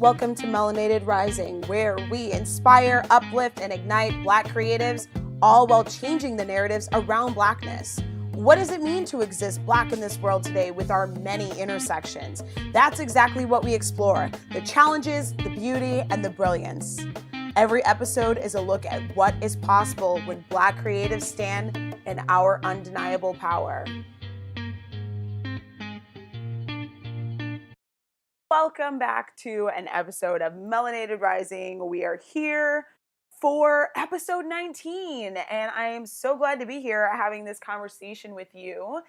Welcome to Melanated Rising, where we inspire, uplift, and ignite Black creatives, all while changing the narratives around Blackness. What does it mean to exist Black in this world today with our many intersections? That's exactly what we explore, the challenges, the beauty, and the brilliance. Every episode is a look at what is possible when Black creatives stand in our undeniable power. Welcome back to an episode of Melanated Rising. We are here for episode 19, and I am so glad to be here having this conversation with you.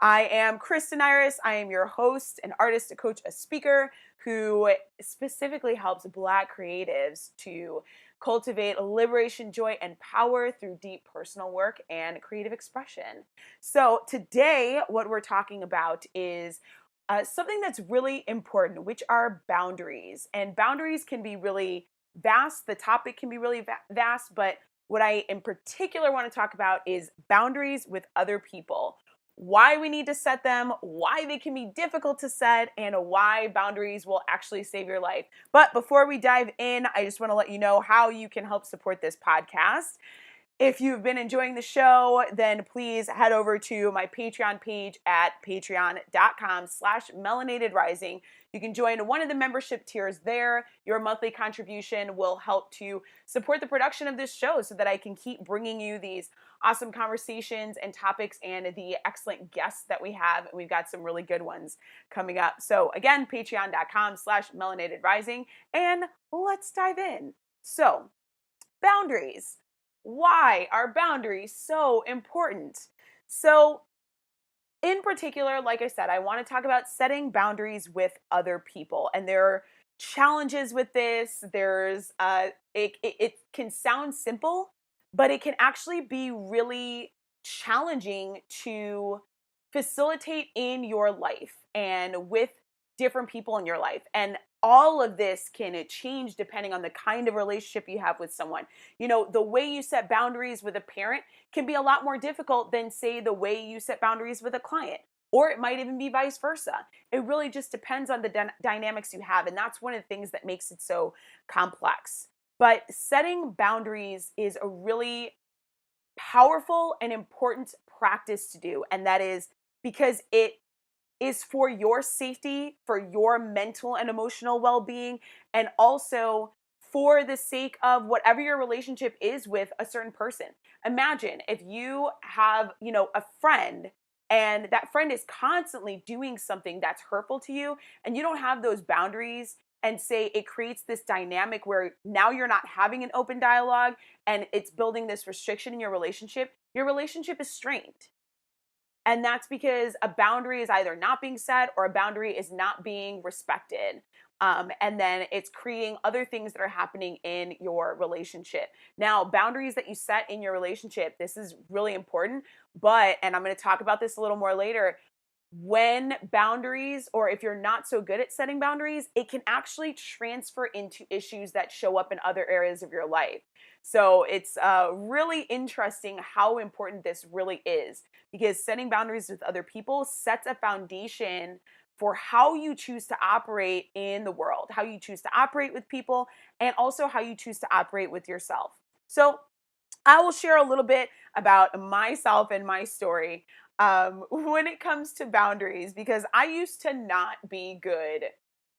I am Kristen Iris. I am your host, an artist, a coach, a speaker who specifically helps Black creatives to cultivate liberation, joy, and power through deep personal work and creative expression. So today, what we're talking about is something that's really important, which are boundaries. And boundaries can be really vast. The topic can be really vast, but what I in particular want to talk about is boundaries with other people. Why we need to set them, why they can be difficult to set, and why boundaries will actually save your life. But before we dive in, I just want to let you know how you can help support this podcast. If you've been enjoying the show, then please head over to my Patreon page at patreon.com/melanatedrising. You can join one of the membership tiers there. Your monthly contribution will help to support the production of this show so that I can keep bringing you these awesome conversations and topics and the excellent guests that we have. We've got some really good ones coming up. So again, patreon.com/melanatedrising, and let's dive in. So, boundaries. Why are boundaries so important? So, in particular, like I said, I want to talk about setting boundaries with other people. And there are challenges with this. It can sound simple, but it can actually be really challenging to facilitate in your life and with different people in your life. And all of this can change depending on the kind of relationship you have with someone. You know, the way you set boundaries with a parent can be a lot more difficult than, say, the way you set boundaries with a client. Or it might even be vice versa. It really just depends on the dynamics you have. And that's one of the things that makes it so complex. But setting boundaries is a really powerful and important practice to do. And that is because it is for your safety, for your mental and emotional well-being, and also for the sake of whatever your relationship is with a certain person. Imagine if you have, a friend and that friend is constantly doing something that's hurtful to you and you don't have those boundaries, and say it creates this dynamic where now you're not having an open dialogue and it's building this restriction in your relationship is strained. And that's because a boundary is either not being set or a boundary is not being respected. And then it's creating other things that are happening in your relationship. Now, boundaries that you set in your relationship, this is really important, and I'm going to talk about this a little more later, when boundaries, or if you're not so good at setting boundaries, it can actually transfer into issues that show up in other areas of your life. So it's really interesting how important this really is, because setting boundaries with other people sets a foundation for how you choose to operate in the world, how you choose to operate with people, and also how you choose to operate with yourself. So I will share a little bit about myself and my story when it comes to boundaries, because I used to not be good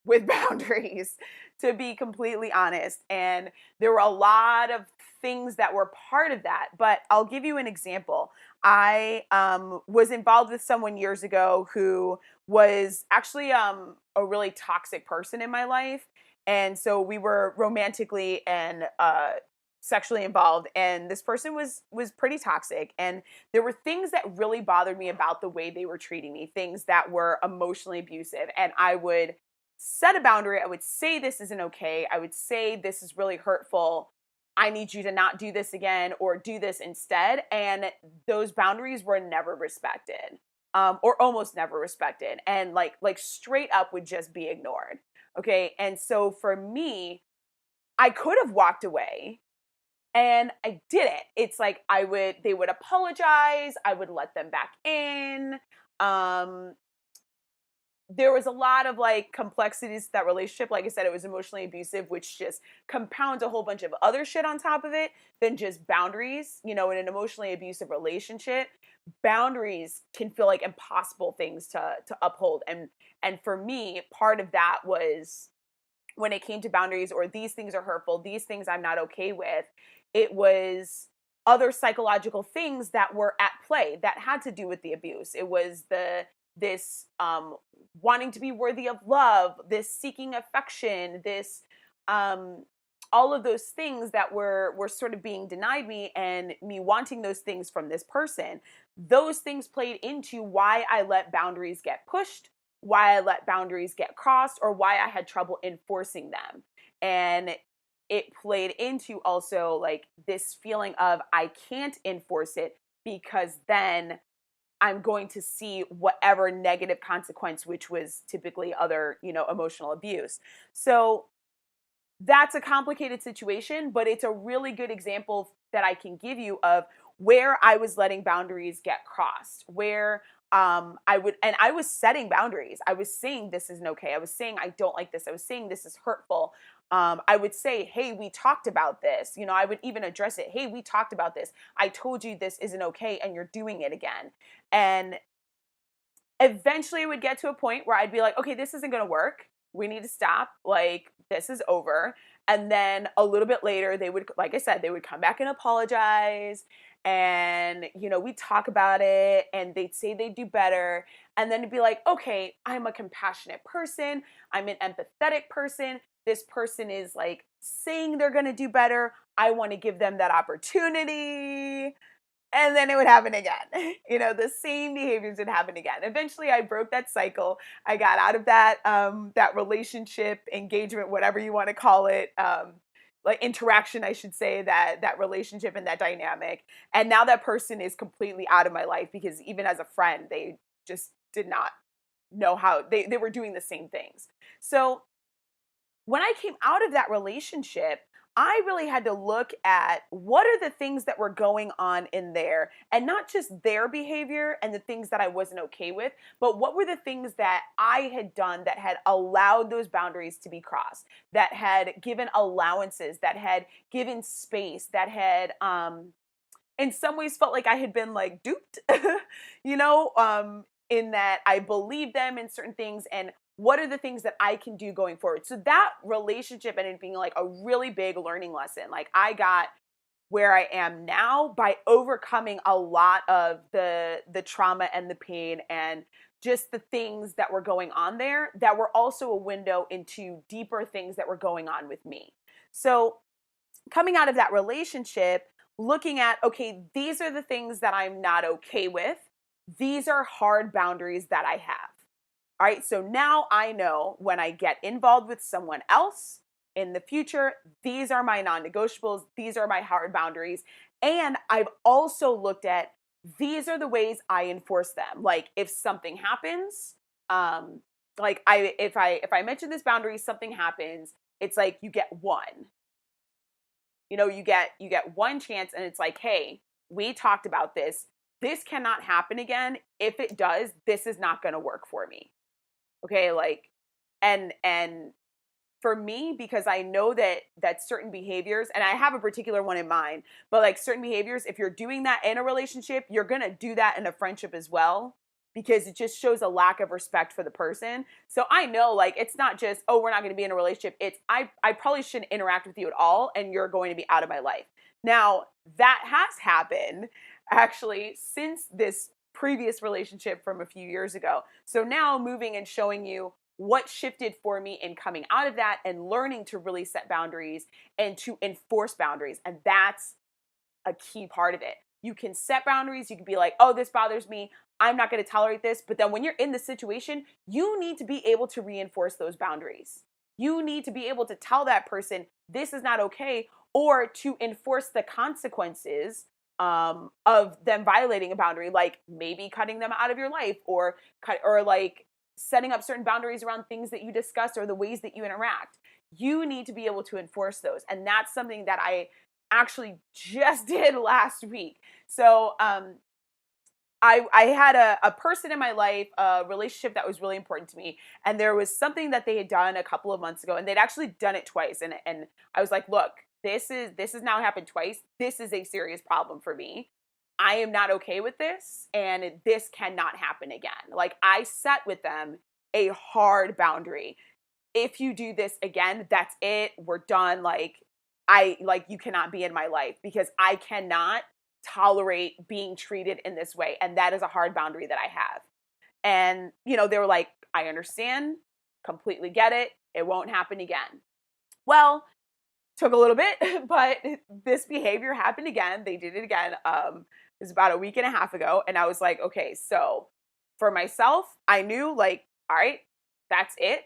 with boundaries, to be completely honest. And there were a lot of things that were part of that. But I'll give you an example. I was involved with someone years ago who was actually a really toxic person in my life. And so we were romantically and sexually involved, and this person was pretty toxic, and there were things that really bothered me about the way they were treating me, things that were emotionally abusive. And I would set a boundary. I would say, this isn't okay. I would say, this is really hurtful. I need you to not do this again, or do this instead. And those boundaries were never respected, or almost never respected, and like straight up would just be ignored. Okay. And so for me, I could have walked away, and I didn't. It's like they would apologize. I would let them back in. there was a lot of like complexities to that relationship. Like I said, it was emotionally abusive, which just compounds a whole bunch of other shit on top of it than just boundaries. You know, in an emotionally abusive relationship, boundaries can feel like impossible things to uphold. And for me, part of that was when it came to boundaries or these things are hurtful, these things I'm not okay with, it was other psychological things that were at play that had to do with the abuse. It was this wanting to be worthy of love, this seeking affection, this um all of those things that were sort of being denied me and me wanting those things from this person. Those things played into why I let boundaries get pushed, why I let boundaries get crossed, or why I had trouble enforcing them. And it played into also like this feeling of I can't enforce it because then I'm going to see whatever negative consequence, which was typically other, emotional abuse. So that's a complicated situation, but it's a really good example that I can give you of where I was letting boundaries get crossed, where I was setting boundaries. I was saying this isn't okay. I was saying I don't like this. I was saying this is hurtful. I would say, hey, we talked about this. I would even address it. Hey, we talked about this. I told you this isn't okay and you're doing it again. And eventually it would get to a point where I'd be like, okay, this isn't going to work. We need to stop. Like, this is over. And then a little bit later, they would, like I said, they would come back and apologize. And, we'd talk about it and they'd say they'd do better. And then it'd be like, okay, I'm a compassionate person. I'm an empathetic person. This person is like saying they're going to do better. I want to give them that opportunity. And then it would happen again. The same behaviors would happen again. Eventually I broke that cycle. I got out of that relationship, engagement, whatever you want to call it, like interaction, I should say, that relationship and that dynamic. And now that person is completely out of my life because even as a friend, they just did not know how they were doing the same things. So when I came out of that relationship, I really had to look at what are the things that were going on in there and not just their behavior and the things that I wasn't okay with, but what were the things that I had done that had allowed those boundaries to be crossed, that had given allowances, that had given space, that had in some ways felt like I had been like duped, you know, in that I believed them in certain things and what are the things that I can do going forward. So that relationship ended up being like a really big learning lesson. Like I got where I am now by overcoming a lot of the trauma and the pain and just the things that were going on there that were also a window into deeper things that were going on with me. So coming out of that relationship, looking at, okay, these are the things that I'm not okay with. These are hard boundaries that I have. All right. So now I know when I get involved with someone else in the future, these are my non negotiables. These are my hard boundaries. And I've also looked at these are the ways I enforce them. Like if something happens, like if I mention this boundary, something happens, it's like you get one. You get one chance and it's like, hey, we talked about this. This cannot happen again. If it does, this is not going to work for me. Okay, like and for me, because I know that certain behaviors, and I have a particular one in mind, but like certain behaviors, if you're doing that in a relationship, you're going to do that in a friendship as well because it just shows a lack of respect for the person. So I know like it's not just, oh, we're not going to be in a relationship. It's I probably shouldn't interact with you at all and you're going to be out of my life. Now, that has happened actually since this previous relationship from a few years ago. So now moving and showing you what shifted for me in coming out of that and learning to really set boundaries and to enforce boundaries. And that's a key part of it. You can set boundaries. You can be like, oh, this bothers me. I'm not going to tolerate this. But then when you're in the situation, you need to be able to reinforce those boundaries. You need to be able to tell that person, this is not okay, or to enforce the consequences of them violating a boundary, like maybe cutting them out of your life or like setting up certain boundaries around things that you discuss or the ways that you interact. You need to be able to enforce those. And that's something that I actually just did last week. So I had a person in my life, a relationship that was really important to me, and there was something that they had done a couple of months ago, and they'd actually done it twice, and I was like, look, this has now happened twice. This is a serious problem for me. I am not okay with this, and this cannot happen again. Like, I set with them a hard boundary. If you do this again, that's it. We're done. Like you cannot be in my life because I cannot tolerate being treated in this way. And that is a hard boundary that I have. And, they were like, I understand, completely get it. It won't happen again. Well, took a little bit, but this behavior happened again. They did it again. It was about a week and a half ago. And I was like, okay, so for myself, I knew like, all right, that's it.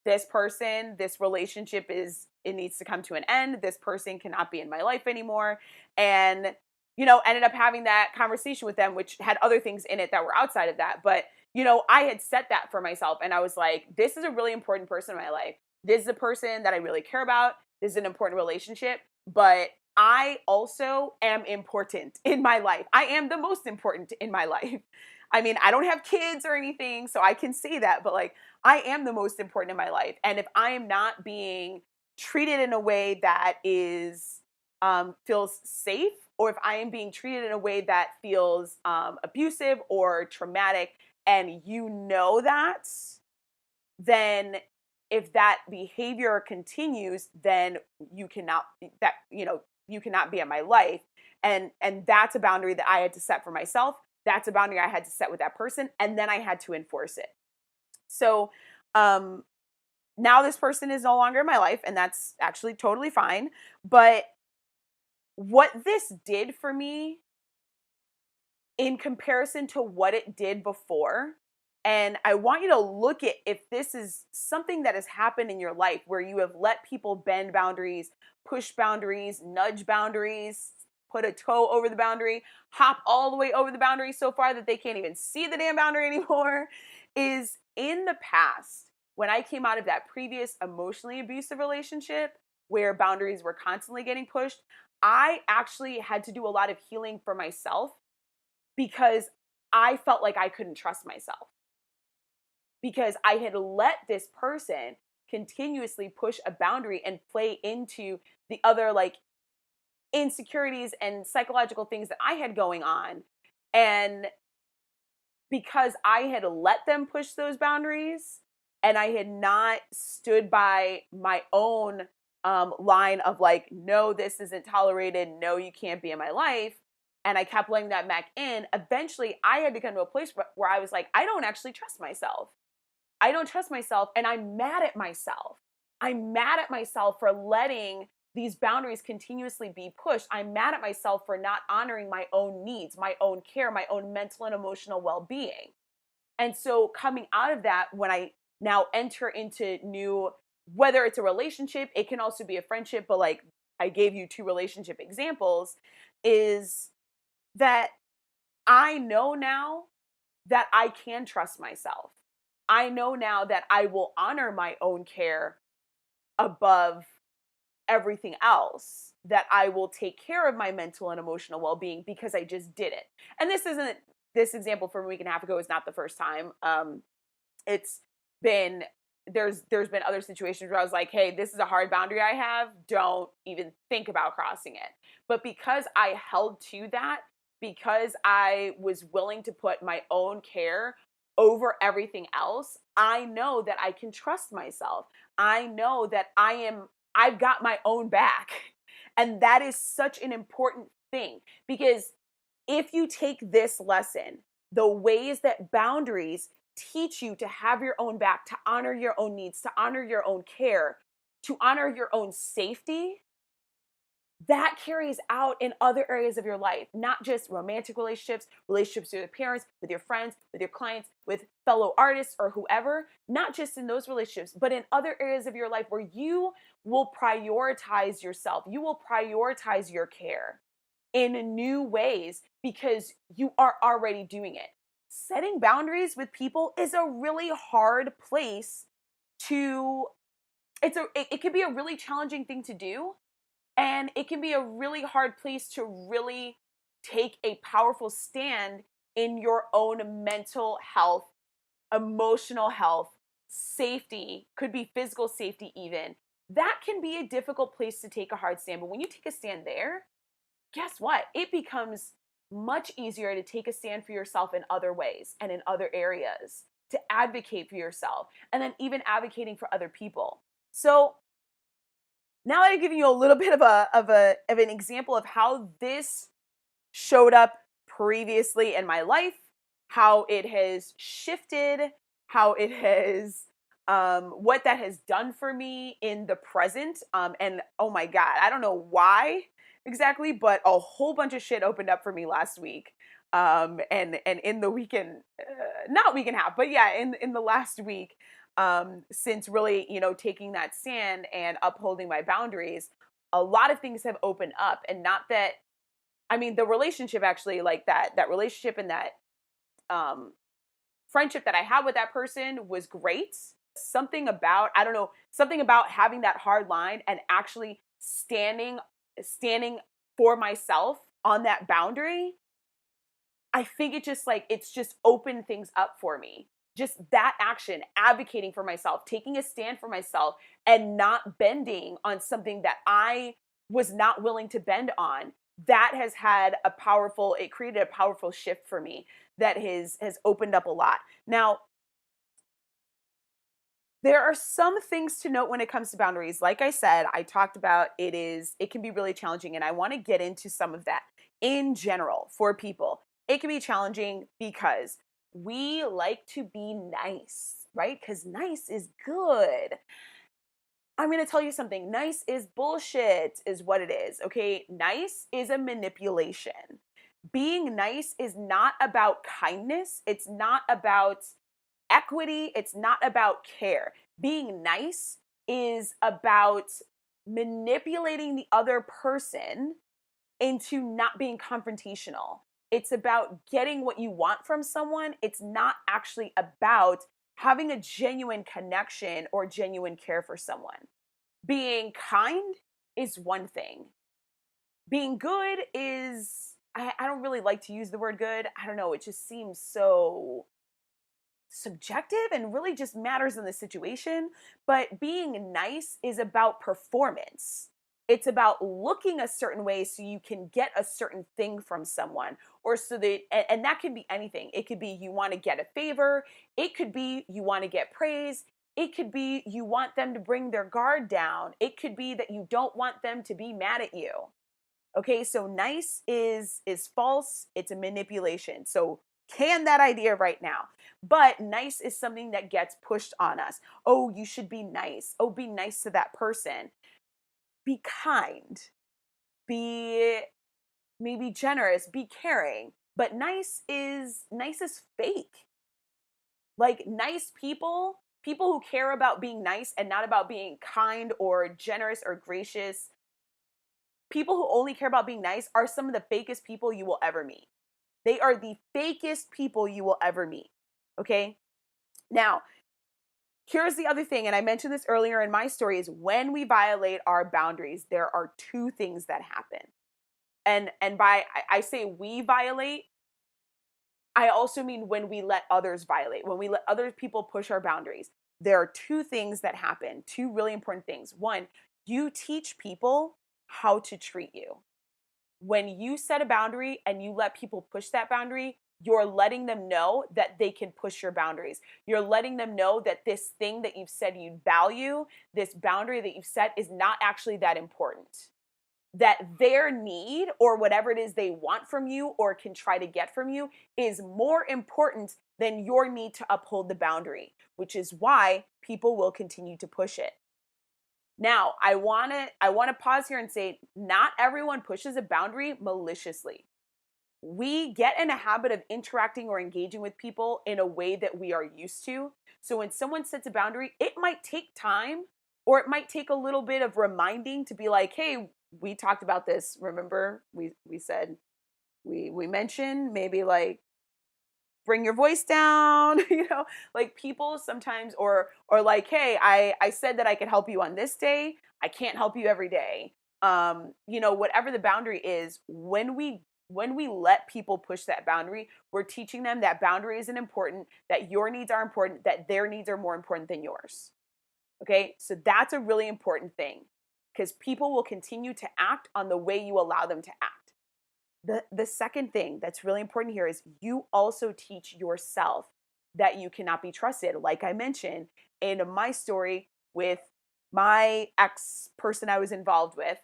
This person, this relationship it needs to come to an end. This person cannot be in my life anymore. And, ended up having that conversation with them, which had other things in it that were outside of that. But, I had set that for myself and I was like, this is a really important person in my life. This is a person that I really care about. This is an important relationship, but I also am important in my life. I am the most important in my life. I mean, I don't have kids or anything, so I can say that, but like, I am the most important in my life. And if I am not being treated in a way that feels safe, or if I am being treated in a way that feels abusive or traumatic, and that, then if that behavior continues, then you cannot be in my life. And that's a boundary that I had to set for myself. That's a boundary I had to set with that person, and then I had to enforce it. So um, now this person is no longer in my life, and that's actually totally fine. But what this did for me in comparison to what it did before, and I want you to look at if this is something that has happened in your life where you have let people bend boundaries, push boundaries, nudge boundaries, put a toe over the boundary, hop all the way over the boundary so far that they can't even see the damn boundary anymore, is in the past, when I came out of that previous emotionally abusive relationship where boundaries were constantly getting pushed, I actually had to do a lot of healing for myself because I felt like I couldn't trust myself. Because I had let this person continuously push a boundary and play into the other like insecurities and psychological things that I had going on. And because I had let them push those boundaries and I had not stood by my own line of like, no, this isn't tolerated. No, you can't be in my life. And I kept letting that back in. Eventually, I had to come to a place where I was like, I don't actually trust myself. I don't trust myself. And I'm mad at myself. I'm mad at myself for letting these boundaries continuously be pushed. I'm mad at myself for not honoring my own needs, my own care, my own mental and emotional well being. And so, coming out of that, when I now enter into new, whether it's a relationship, it can also be a friendship, but like I gave you two relationship examples, is that I know now that I can trust myself. I know now that I will honor my own care above everything else, that I will take care of my mental and emotional well-being because I just did it. And this example from a week and a half ago is not the first time. It's been there's been other situations where I was like, hey, this is a hard boundary I have. Don't even think about crossing it. But because I held to that, because I was willing to put my own care over everything else, I know that I can trust myself. I know that I've got my own back. And that is such an important thing because if you take this lesson, the ways that boundaries teach you to have your own back, to honor your own needs, to honor your own care, to honor your own safety, that carries out in other areas of your life, not just romantic relationships, relationships with your parents, with your friends, with your clients, with fellow artists or whoever, not just in those relationships, but in other areas of your life where you will prioritize yourself. You will prioritize your care in new ways because you are already doing it. Setting boundaries with people is a really hard place to it can be a really challenging thing to do, and it can be a really hard place to really take a powerful stand in your own mental health, emotional health, safety, could be physical safety even. That can be a difficult place to take a hard stand. But when you take a stand there, guess what? It becomes much easier to take a stand for yourself in other ways and in other areas, to advocate for yourself, and then even advocating for other people. So now that I've given you a little bit of an example of how this showed up previously in my life, how it has shifted, how it has, what that has done for me in the present. And oh my God, I don't know why exactly, but a whole bunch of shit opened up for me last week. And in the weekend, not week and a half, but yeah, in the last week, since really, taking that stand and upholding my boundaries, a lot of things have opened up. And not that, I mean, the relationship actually, like that relationship and that um, friendship that I had with that person was great. Something about, I don't know, something about having that hard line and actually standing for myself on that boundary. I think it's just opened things up for me. Just that action, advocating for myself, taking a stand for myself, and not bending on something that I was not willing to bend on. That has had it created a powerful shift for me that has opened up a lot. Now, there are some things to note when it comes to boundaries. Like I said, I talked about it can be really challenging, and I want to get into some of that. In general, for people, it can be challenging because we like to be nice, right? Because nice is good. I'm going to tell you something. Nice is bullshit, is what it is. Okay. Nice is a manipulation. Being nice is not about kindness. It's not about equity. It's not about care. Being nice is about manipulating the other person into not being confrontational. It's about getting what you want from someone. It's not actually about having a genuine connection or genuine care for someone. Being kind is one thing. Being good is, I don't really like to use the word good. I don't know. It just seems so subjective and really just matters in the situation. But being nice is about performance. It's about looking a certain way so you can get a certain thing from someone, or so that, and that could be anything. It could be you want to get a favor. It could be you want to get praise. It could be you want them to bring their guard down. It could be that you don't want them to be mad at you. Okay, so nice is false. It's a manipulation. So can that idea right now. But nice is something that gets pushed on us. Oh, you should be nice. Oh, be nice to that person. Be kind. Be maybe generous. Be caring. But nice is fake. Like nice people who care about being nice and not about being kind or generous or gracious, people who only care about being nice are some of the fakest people you will ever meet. They are the fakest people you will ever meet. Okay? Now, here's the other thing, and I mentioned this earlier in my story, is when we violate our boundaries, there are two things that happen. And by I say we violate, I also mean when we let others violate, when we let other people push our boundaries. There are two things that happen, two really important things. One, you teach people how to treat you. When you set a boundary and you let people push that boundary, you're letting them know that they can push your boundaries. You're letting them know that this thing that you've said you value, this boundary that you've set, is not actually that important. That their need or whatever it is they want from you or can try to get from you is more important than your need to uphold the boundary, which is why people will continue to push it. Now, I want to pause here and say not everyone pushes a boundary maliciously. We get in a habit of interacting or engaging with people in a way that we are used to. So when someone sets a boundary, it might take time, or it might take a little bit of reminding to be like, "Hey, we talked about this. Remember, we said we mentioned maybe like bring your voice down." Like people sometimes, or like, "Hey, I said that I could help you on this day. I can't help you every day." Whatever the boundary is, when we when we let people push that boundary, we're teaching them that boundary isn't important, that your needs are important, that their needs are more important than yours. Okay, so that's a really important thing because people will continue to act on the way you allow them to act. The second thing that's really important here is you also teach yourself that you cannot be trusted. Like I mentioned in my story with my ex person I was involved with,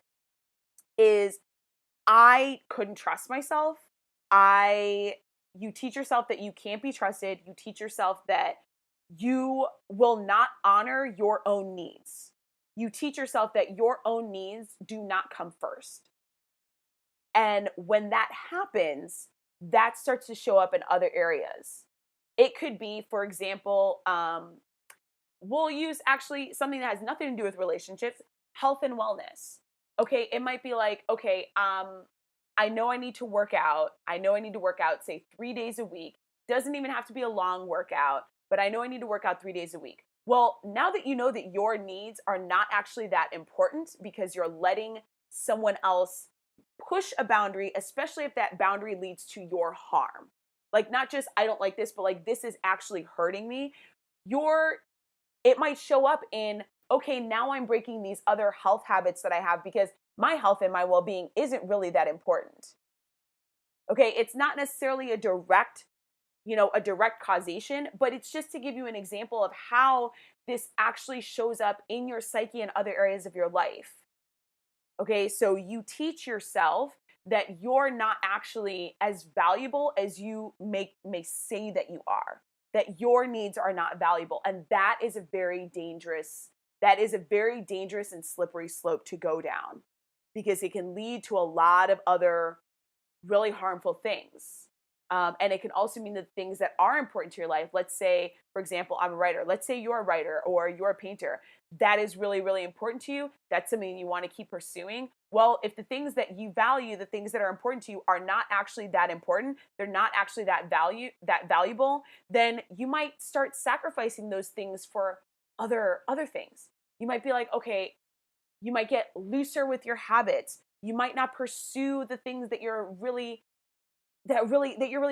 is I couldn't trust myself. I You teach yourself that you can't be trusted. You teach yourself that you will not honor your own needs. You teach yourself that your own needs do not come first. And when that happens, that starts to show up in other areas. It could be, for example, we'll use actually something that has nothing to do with relationships, health and wellness. Okay, it might be like, okay, I know I need to work out. I know I need to work out, say 3 days a week. Doesn't even have to be a long workout, but I know I need to work out 3 days a week. Well, now that you know that your needs are not actually that important because you're letting someone else push a boundary, especially if that boundary leads to your harm. Like, not just, I don't like this, but like, this is actually hurting me. Your It might show up in, okay, now I'm breaking these other health habits that I have because my health and my well-being isn't really that important. Okay, it's not necessarily a direct causation, but it's just to give you an example of how this actually shows up in your psyche and other areas of your life. Okay, so you teach yourself that you're not actually as valuable as you may say that you are, that your needs are not valuable. And that is a very dangerous and slippery slope to go down because it can lead to a lot of other really harmful things. And it can also mean that things that are important to your life, let's say, for example, I'm a writer. Let's say you're a writer or you're a painter. That is really, really important to you. That's something you want to keep pursuing. Well, if the things that you value, the things that are important to you are not actually that important, they're not actually that valuable, then you might start sacrificing those things for other things. You might be like, okay, you might get looser with your habits. You might not pursue the things that you're really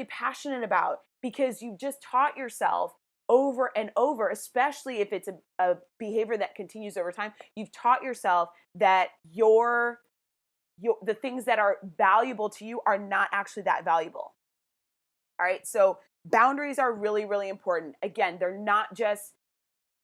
passionate about because you've just taught yourself over and over, especially if it's a behavior that continues over time. You've taught yourself that the things that are valuable to you are not actually that valuable. All right, so boundaries are really, really important. Again, they're not just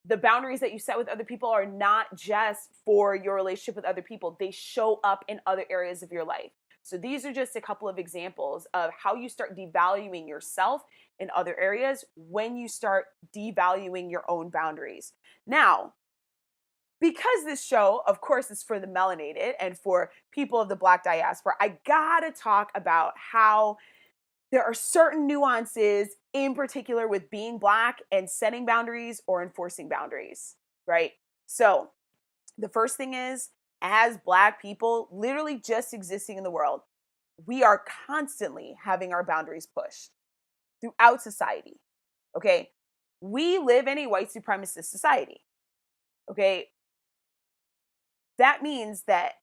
the boundaries that you set with other people are not just for your relationship with other people. They show up in other areas of your life. So these are just a couple of examples of how you start devaluing yourself in other areas when you start devaluing your own boundaries. Now, because this show, of course, is for the melanated and for people of the Black diaspora, I gotta talk about how there are certain nuances, in particular with being Black and setting boundaries or enforcing boundaries, right? So, the first thing is, as Black people, literally just existing in the world, we are constantly having our boundaries pushed throughout society, okay? We live in a white supremacist society, okay? That means that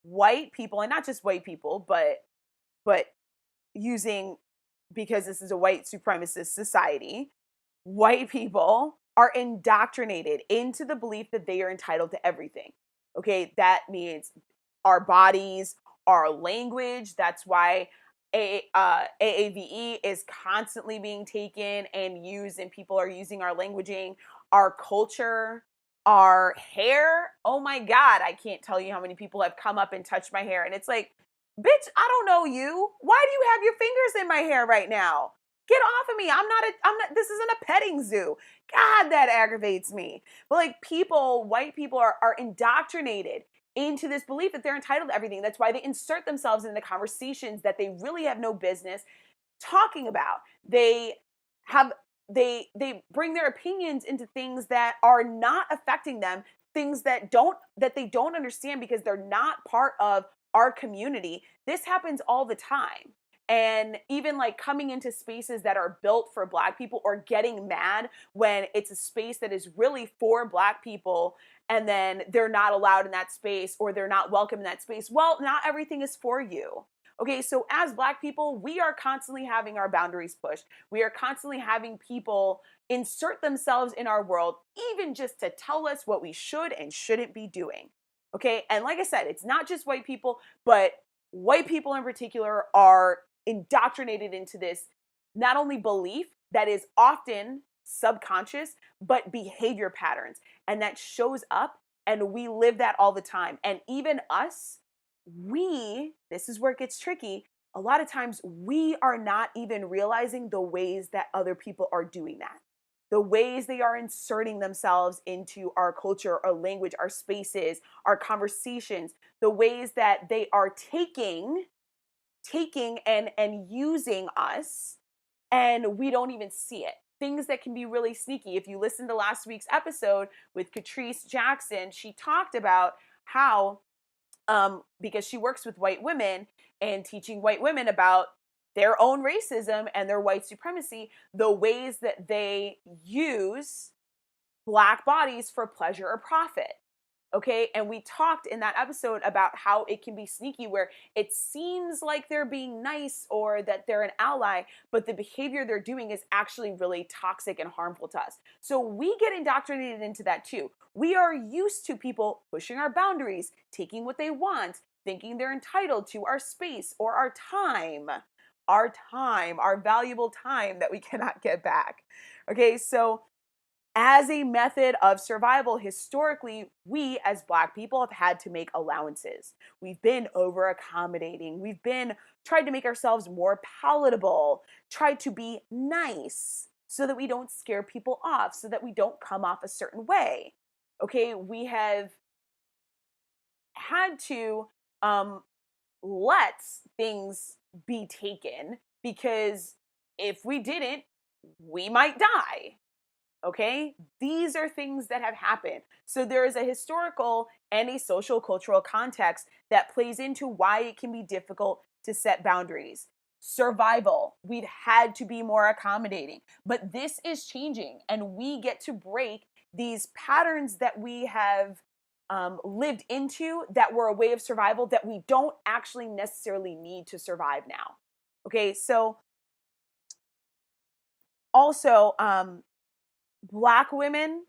white people, and not just white people, but using, because this is a white supremacist society, white people are indoctrinated into the belief that they are entitled to everything. Okay, that means our bodies, our language. That's why AAVE is constantly being taken and used, and people are using our languaging, our culture, our hair. Oh my God, I can't tell you how many people have come up and touched my hair, and it's like, bitch, I don't know you. Why do you have your fingers in my hair right now? Get off of me. I'm not, this isn't a petting zoo. God, that aggravates me. But like white people are indoctrinated into this belief that they're entitled to everything. That's why they insert themselves into conversations that they really have no business talking about. Have they bring their opinions into things that are not affecting them, things that they don't understand because they're not part of our community. This happens all the time. And even like coming into spaces that are built for Black people or getting mad when it's a space that is really for Black people and then they're not allowed in that space or they're not welcome in that space. Well, not everything is for you. Okay, so as Black people, we are constantly having our boundaries pushed. We are constantly having people insert themselves in our world, even just to tell us what we should and shouldn't be doing. Okay, and like I said, it's not just white people, but white people in particular are indoctrinated into this not only belief that is often subconscious, but behavior patterns. And that shows up, and we live that all the time. And even us, this is where it gets tricky. A lot of times we are not even realizing the ways that other people are doing that. The ways they are inserting themselves into our culture, our language, our spaces, our conversations, the ways that they are taking and using us, and we don't even see it. Things that can be really sneaky. If you listen to last week's episode with Catrice Jackson, she talked about how because she works with white women and teaching white women about their own racism and their white supremacy, the ways that they use Black bodies for pleasure or profit. Okay, and we talked in that episode about how it can be sneaky, where it seems like they're being nice or that they're an ally, but the behavior they're doing is actually really toxic and harmful to us. So we get indoctrinated into that too. We are used to people pushing our boundaries, taking what they want, thinking they're entitled to our space or our valuable time that we cannot get back. Okay, so as a method of survival, historically, we as Black people have had to make allowances. We've been over accommodating. We've been tried to make ourselves more palatable, tried to be nice so that we don't scare people off, so that we don't come off a certain way. Okay, we have had to let things be taken, because if we didn't, we might die. Okay, these are things that have happened. So there is a historical and a social cultural context that plays into why it can be difficult to set boundaries. Survival, we've had to be more accommodating, but this is changing, and we get to break these patterns that we have lived into, that were a way of survival that we don't actually necessarily need to survive now. Okay, so also, Black women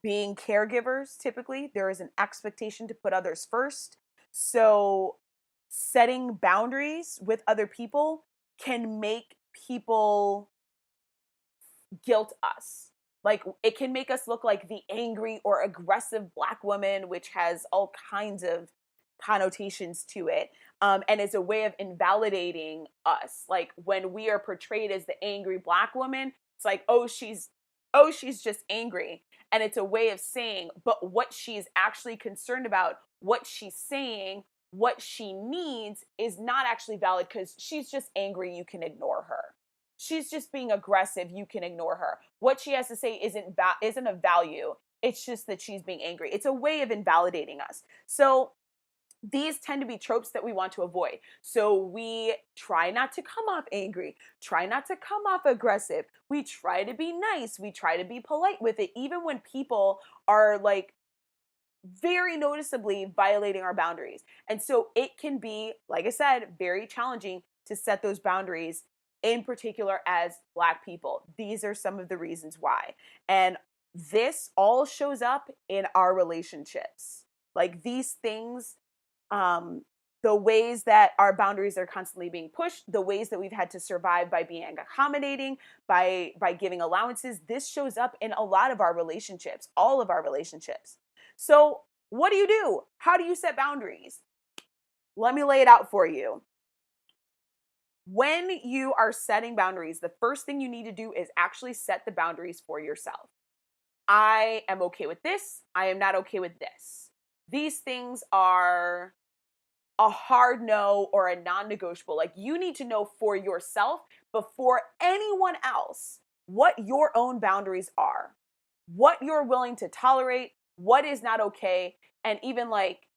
being caregivers, typically, there is an expectation to put others first. So, setting boundaries with other people can make people guilt us. Like, it can make us look like the angry or aggressive Black woman, which has all kinds of connotations to it. And it's a way of invalidating us. Like, when we are portrayed as the angry Black woman, it's like, oh, she's just angry. And it's a way of saying, but what she's actually concerned about, what she's saying, what she needs is not actually valid, because she's just angry. You can ignore her. She's just being aggressive. You can ignore her. What she has to say isn't of value. It's just that she's being angry. It's a way of invalidating us. So these tend to be tropes that we want to avoid. So we try not to come off angry, try not to come off aggressive. We try to be nice. We try to be polite with it, even when people are like very noticeably violating our boundaries. And so it can be, like I said, very challenging to set those boundaries, in particular as Black people. These are some of the reasons why. And this all shows up in our relationships. Like, these things, the ways that our boundaries are constantly being pushed, the ways that we've had to survive by being accommodating, by giving allowances, this shows up in a lot of our relationships, all of our relationships. So what do you do? How do you set boundaries? Let me lay it out for you. When you are setting boundaries, the first thing you need to do is actually set the boundaries for yourself. I am okay with this. I am not okay with this. These things are a hard no or a non-negotiable. Like, you need to know for yourself, before anyone else, what your own boundaries are, what you're willing to tolerate, what is not okay, and even like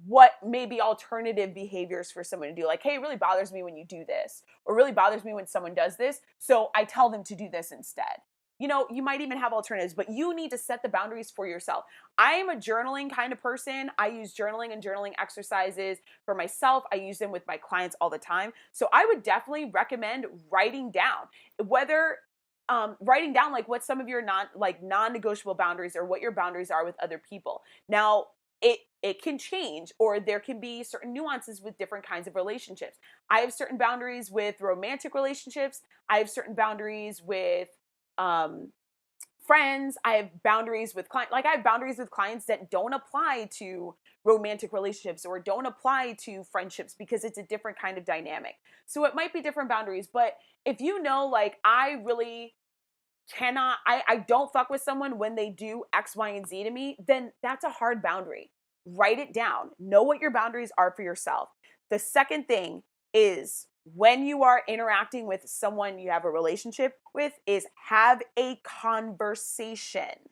what may be alternative behaviors for someone to do. Like, hey, it really bothers me when you do this, or really bothers me when someone does this, so I tell them to do this instead. you might even have alternatives, but you need to set the boundaries for yourself. I am a journaling kind of person. I use journaling and journaling exercises for myself. I use them with my clients all the time. So I would definitely recommend writing down whether writing down like what some of your non-negotiable boundaries or what your boundaries are with other people. Now, it can change, or there can be certain nuances with different kinds of relationships. I have certain boundaries with romantic relationships. I have certain boundaries with um, friends. I have boundaries with clients. Like I have boundaries with clients that don't apply to romantic relationships or don't apply to friendships because it's a different kind of dynamic. So it might be different boundaries. But if you know, like I really I don't fuck with someone when they do X, Y, and Z to me, then that's a hard boundary. Write it down. Know what your boundaries are for yourself. The second thing is when you are interacting with someone you have a relationship with is have a conversation.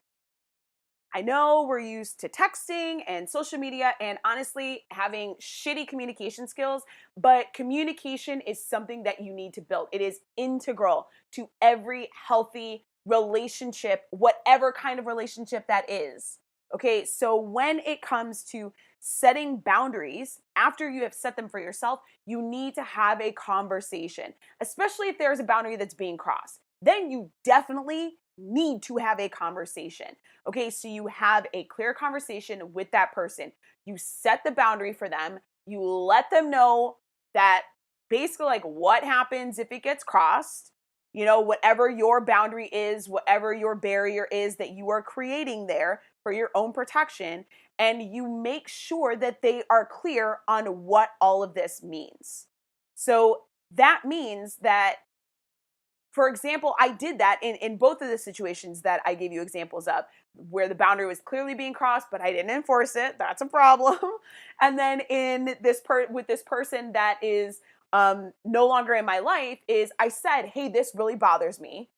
I know we're used to texting and social media and honestly having shitty communication skills, but communication is something that you need to build. It is integral to every healthy relationship, whatever kind of relationship that is. Okay, so when it comes to setting boundaries, after you have set them for yourself, you need to have a conversation, especially if there's a boundary that's being crossed. Then you definitely need to have a conversation. Okay, so you have a clear conversation with that person. You set the boundary for them. You let them know that basically, like, what happens if it gets crossed. Whatever your boundary is, whatever your barrier is that you are creating there for your own protection. And you make sure that they are clear on what all of this means. So that means that, for example, I did that in both of the situations that I gave you examples of, where the boundary was clearly being crossed, but I didn't enforce it. That's a problem. And then with this person that is no longer in my life, is I said, hey, this really bothers me.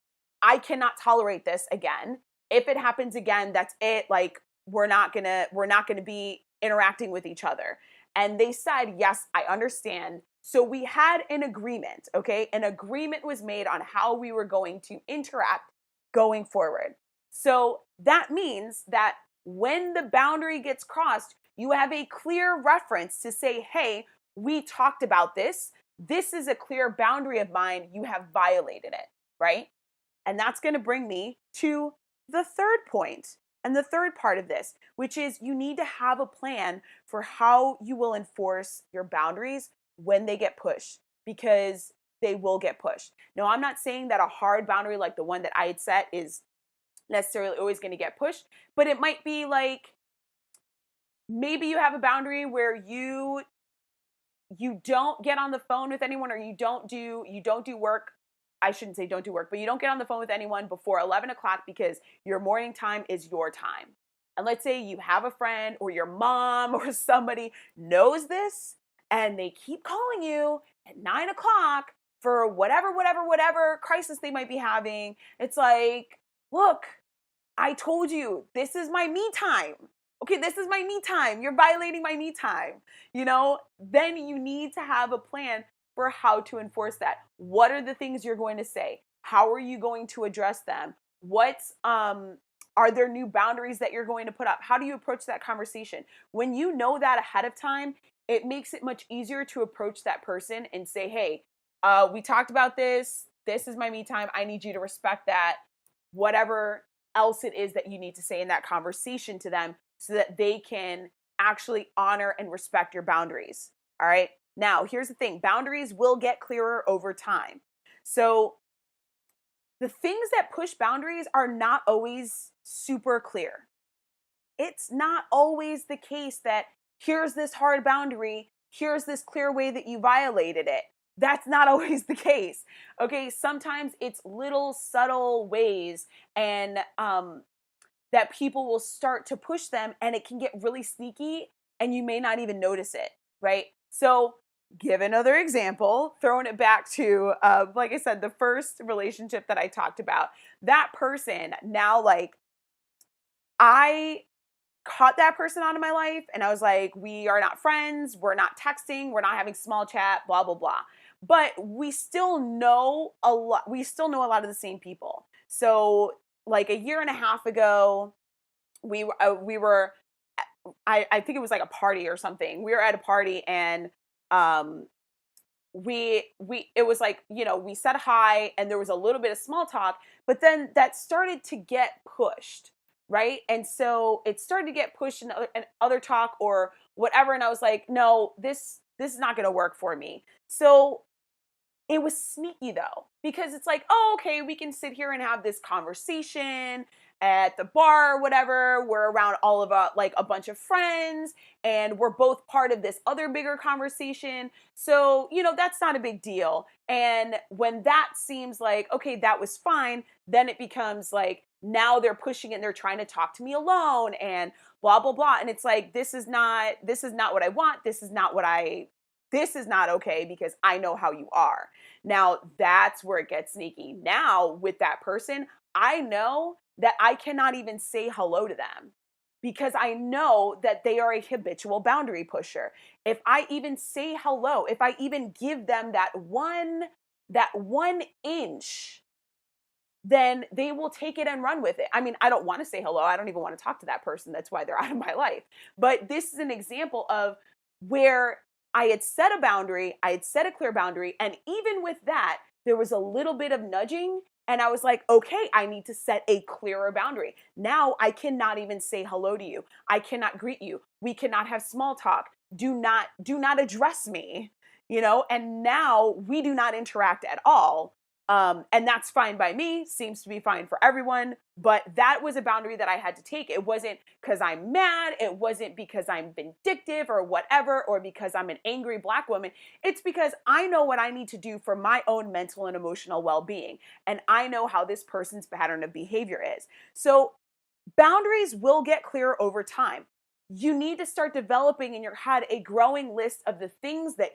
I cannot tolerate this again. If it happens again, that's it. Like we're not gonna be interacting with each other. And they said, yes, I understand. So we had an agreement, okay? An agreement was made on how we were going to interact going forward. So that means that when the boundary gets crossed, you have a clear reference to say, hey, we talked about this. This is a clear boundary of mine. You have violated it, right? And that's going to bring me to the third point and the third part of this, which is you need to have a plan for how you will enforce your boundaries when they get pushed, because they will get pushed. Now, I'm not saying that a hard boundary like the one that I had set is necessarily always going to get pushed, but it might be like maybe you have a boundary where you don't get on the phone with anyone, or you don't do work. I shouldn't say don't do work, but you don't get on the phone with anyone before 11 o'clock because your morning time is your time. And let's say you have a friend or your mom or somebody knows this and they keep calling you at 9 o'clock for whatever crisis they might be having. It's like, look, I told you, this is my me time. Okay, this is my me time. You're violating my me time. Then you need to have a plan for how to enforce that. What are the things you're going to say? How are you going to address them? Are there new boundaries that you're going to put up? How do you approach that conversation? When you know that ahead of time, it makes it much easier to approach that person and say, hey, we talked about this. This is my me time. I need you to respect that. Whatever else it is that you need to say in that conversation to them so that they can actually honor and respect your boundaries. All right. Now, here's the thing. Boundaries will get clearer over time. So the things that push boundaries are not always super clear. It's not always the case that here's this hard boundary, here's this clear way that you violated it. That's not always the case. Okay, sometimes it's little subtle ways and that people will start to push them, and it can get really sneaky and you may not even notice it, right? So give another example, throwing it back to, like I said, the first relationship that I talked about. That person now, like, I caught that person out of my life and I was like, we are not friends, we're not texting, we're not having small chat, blah, blah, blah. But we still know a lot of the same people. So like a year and a half ago, we were I think it was like a party or something. We were at a party and um we it was like, we said hi and there was a little bit of small talk, but then that started to get pushed, right? And so it started to get pushed in other talk or whatever, and I was like, no, this is not going to work for me. So it was sneaky though, because it's like, oh, okay, we can sit here and have this conversation at the bar or whatever. We're around all of like a bunch of friends and we're both part of this other bigger conversation. So, that's not a big deal. And when that seems like, okay, that was fine, then it becomes like, now they're pushing it and they're trying to talk to me alone and blah, blah, blah. And it's like, this is not what I want. This is not okay because I know how you are. Now, that's where it gets sneaky. Now, with that person, I know that I cannot even say hello to them because I know that they are a habitual boundary pusher. If I even say hello, if I even give them that one inch, then they will take it and run with it. I mean, I don't want to say hello. I don't even want to talk to that person. That's why they're out of my life. But this is an example of where I had set a boundary, I had set a clear boundary, and even with that, there was a little bit of nudging. And I was like, okay, I need to set a clearer boundary. Now I cannot even say hello to you. I cannot greet you. We cannot have small talk. Do not address me, and now we do not interact at all. And that's fine by me, seems to be fine for everyone. But that was a boundary that I had to take. It wasn't because I'm mad. It wasn't because I'm vindictive or whatever, or because I'm an angry Black woman. It's because I know what I need to do for my own mental and emotional well being. And I know how this person's pattern of behavior is. So boundaries will get clearer over time. You need to start developing in your head a growing list of the things that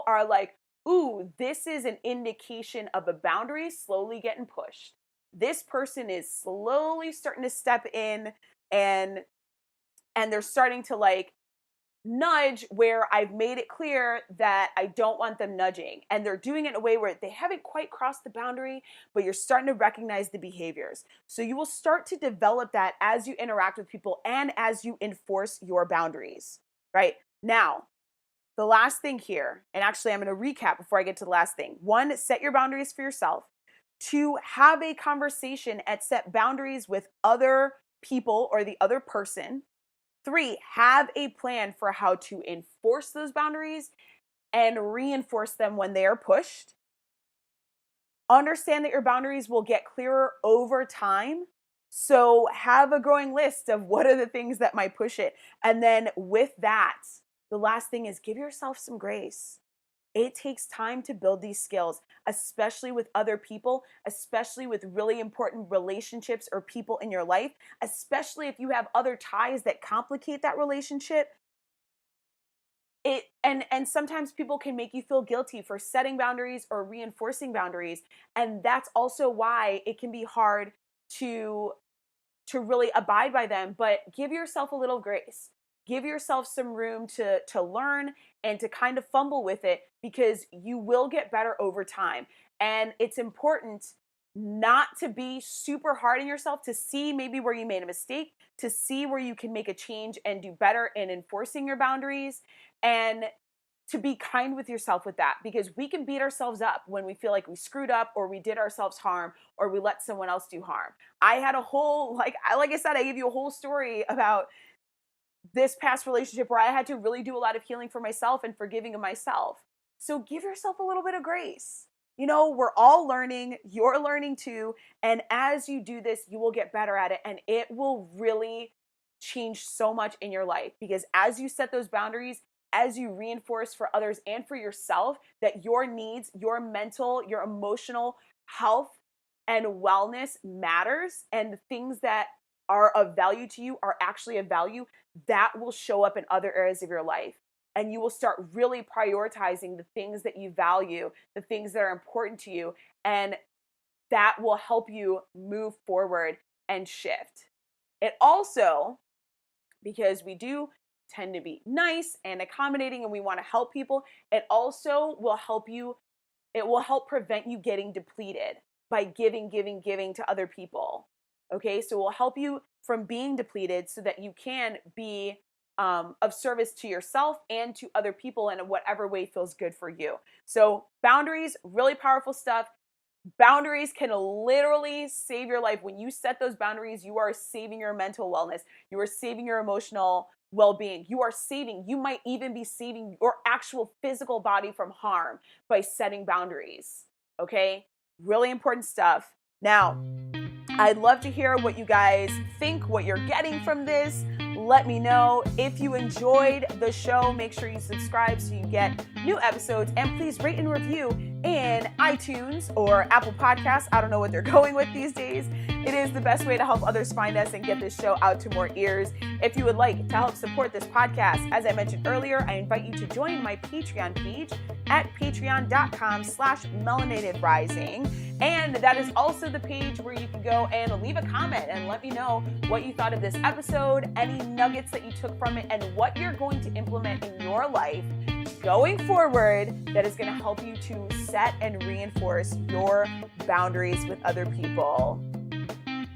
are like, ooh, this is an indication of a boundary slowly getting pushed. This person is slowly starting to step in and they're starting to like nudge where I've made it clear that I don't want them nudging. And they're doing it in a way where they haven't quite crossed the boundary, but you're starting to recognize the behaviors. So you will start to develop that as you interact with people and as you enforce your boundaries, right? Now, the last thing here, and actually I'm going to recap before I get to the last thing. 1, set your boundaries for yourself. 2, have a conversation and set boundaries with other people or the other person. 3, have a plan for how to enforce those boundaries and reinforce them when they are pushed. Understand that your boundaries will get clearer over time. So have a growing list of what are the things that might push it. And then with that, the last thing is give yourself some grace. It takes time to build these skills, especially with other people, especially with really important relationships or people in your life, especially if you have other ties that complicate that relationship. And sometimes people can make you feel guilty for setting boundaries or reinforcing boundaries, and that's also why it can be hard to really abide by them. But give yourself a little grace. Give yourself some room to learn and to kind of fumble with it, because you will get better over time. And it's important not to be super hard on yourself, to see maybe where you made a mistake, to see where you can make a change and do better in enforcing your boundaries, and to be kind with yourself with that, because we can beat ourselves up when we feel like we screwed up or we did ourselves harm or we let someone else do harm. I had a whole, like I said, I gave you a whole story about this past relationship where I had to really do a lot of healing for myself and forgiving of myself. So give yourself a little bit of grace. We're all learning, you're learning too. And as you do this, you will get better at it, and it will really change so much in your life, because as you set those boundaries, as you reinforce for others and for yourself that your needs, your mental, your emotional health and wellness matters, and the things that are of value to you are actually of value, that will show up in other areas of your life. And you will start really prioritizing the things that you value, the things that are important to you. And that will help you move forward and shift. It also, because we do tend to be nice and accommodating and we want to help people, it also will help you, it will help prevent you getting depleted by giving to other people. Okay, so it will help you from being depleted so that you can be of service to yourself and to other people in whatever way feels good for you. So, boundaries, really powerful stuff. Boundaries can literally save your life. When you set those boundaries, you are saving your mental wellness. You are saving your emotional well-being. You might even be saving your actual physical body from harm by setting boundaries. Okay? Really important stuff. Now, I'd love to hear what you guys think, what you're getting from this. Let me know. If you enjoyed the show, make sure you subscribe so you get new episodes, and please rate and review in iTunes or Apple Podcasts. I don't know what they're going with these days. It is the best way to help others find us and get this show out to more ears. If you would like to help support this podcast, as I mentioned earlier, I invite you to join my Patreon page at patreon.com/melanatedrising. And that is also the page where you can go and leave a comment and let me know what you thought of this episode, any nuggets that you took from it, and what you're going to implement in your life going forward that is going to help you to set and reinforce your boundaries with other people.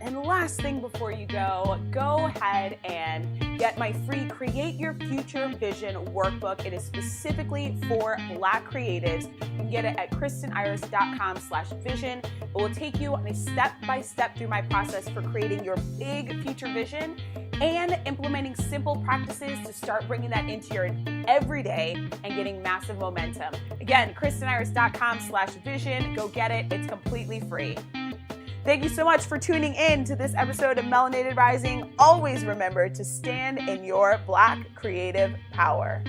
And last thing before you go ahead and get my free Create Your Future Vision workbook. It is specifically for Black creatives. You can get it at kristeniris.com/vision. It will take you on a step-by-step through my process for creating your big future vision and implementing simple practices to start bringing that into your everyday and getting massive momentum. Again, kristeniris.com/vision. Go get it. It's completely free. Thank you so much for tuning in to this episode of Melanated Rising. Always remember to stand in your Black creative power.